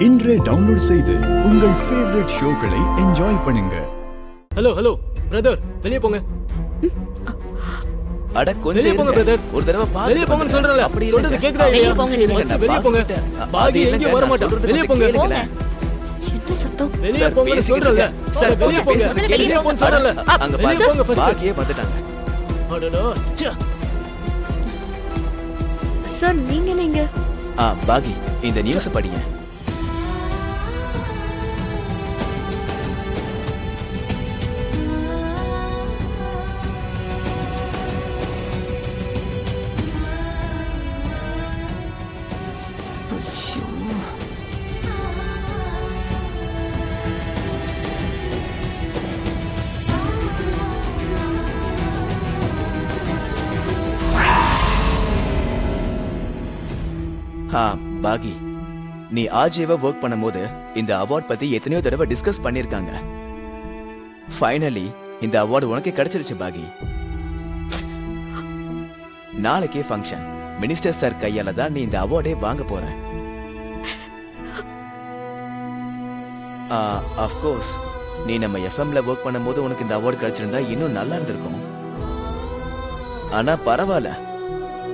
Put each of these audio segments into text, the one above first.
இன்றே டவுன்லோட் செய்து உங்கள் ஃபேவரட் ஷோக்களை என்ஜாய் பண்ணுங்க. ஹலோ ஹலோ பிரதர், வெளிய போங்க. அட கொஞ்சம் வெளிய போங்க பிரதர். ஒரு தடவை பாத்து வெளிய போங்கன்னு சொல்றல. அப்படி சொல்றது கேக்குதா இல்லையா? வெளிய போங்க நீங்க. வெளிய போங்க. பாதி எங்க வர மாட்டோம். வெளிய போங்க. என்ன சத்தம்? வெளிய போங்கன்னு சொல்றல. சார் வெளிய போங்க. வெளிய போங்கன்னு சொல்றல. அங்க வெளிய போங்க ஃபர்ஸ்ட். பாக்கியே வந்துட்டாங்க. அடடா. ச்சே. சார் நீங்க பாகி இந்த நியூஸ் படிங்க. பாகி, நீ ஆஜீவா ஒர்க் பண்ணும்போது இந்த அவார்ட் பத்தி எத்தனையோ தடவை டிஸ்கஸ் பண்ணிருக்காங்க. ஃபைனலி இந்த அவார்டு உனக்கு கிடைச்சிருச்சு பாகி. நாளைக்கே ஃபங்க்ஷன். மினிஸ்டர் சார் கையால தான் நீ இந்த அவார்டே வாங்க போற. ஆஃப் கோர்ஸ் நீ நம்ம எஃப்எம்ல ஒர்க் பண்ணும்போது உனக்கு இந்த அவார்டு கிடைச்சிருந்தா இன்னும் நல்லா இருந்திருக்கும். ஆனா பரவாயில்ல,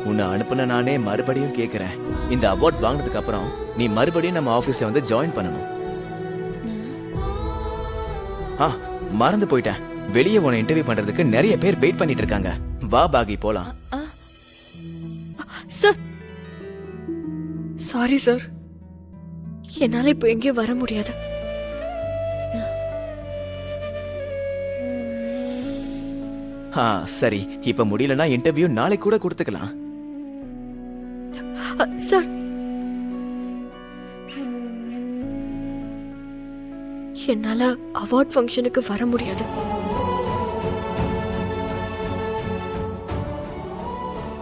உன்னை அனுப்புன நானே மறுபடியும் கேக்குறேன். இந்த அவார்ட் வாங்கினதுக்கு அப்புறம் நீ மறுபடியும் நம்ம ஆபீஸ்ல வந்து ஜாயின் பண்ணணும். மறந்து போயிட்டேன், வெளியே உன்னை இன்டர்வியூ பண்றதுக்கு நிறைய பேர் வெயிட் பண்ணிட்டு இருக்காங்க. வா பாகி போலாம். சார் சாரி சார், என்னால இப்போ எங்கேயும் வர முடியாது. சரி, இப்ப முடியலன்னா இன்டர்வியூ நாளை கூட கொடுத்துக்கலாம். சார் என்னால அவார்ட் ஃபங்க்ஷனுக்கு வர முடியாது.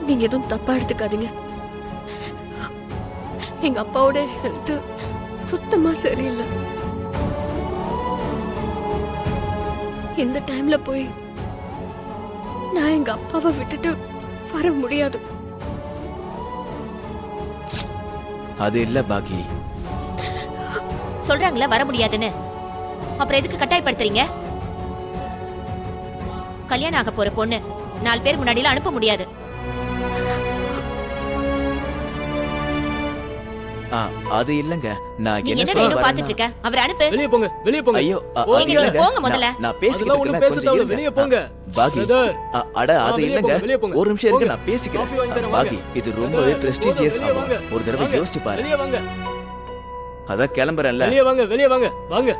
நீங்க எதுவும் தப்பா எடுத்துக்காதீங்க. எங்க அப்பாவோட ஹெல்த் சுத்தமா சரியில்லை. இந்த டைம்ல போய் நான் எங்க அப்பாவை விட்டுட்டு வர முடியாது. அது இல்ல பாகி. சொல்றாங்களா வர முடியாதுன்னு, அப்புறம் எதுக்கு கட்டாயப்படுத்துறீங்க? கல்யாணம் ஆக போற பொண்ணு 4 பேர் முன்னாடில அனுப்ப முடியாது. அது இல்லங்க, நான் நீங்க என்ன வேணும் பாத்துட்டு இருக்க? அவர் அனுப்பு. வெளிய போங்க. வெளிய போங்க. ஐயோ நீங்க போங்க முதல்ல. நான் பேசிக்கிட்டு ஒண்ணும் இருக்கேன், பேச கொஞ்சம் தேவையில்ல. இருங்க. வெளிய போங்க. பாகி, பிரதர். அட அது வெளிய இல்லங்க, போங்க, வெளிய போங்க. ஒரு நிமிஷம் இருங்க, போங்க. நான் பேசிக்கிறேன். காஃபி வாங்கி தரேன், பாகி, வாங்க. இது ரொம்பவே பிரஸ்டீஜியஸ் வெளிய அவார்ட். வாங்க. ஒரு தடவை வாங்க. யோசிச்சு பாரு. வெளிய வாங்க. அதான் கிளம்புறேன்ல. வெளிய வாங்க. வெளிய வாங்க. வாங்க.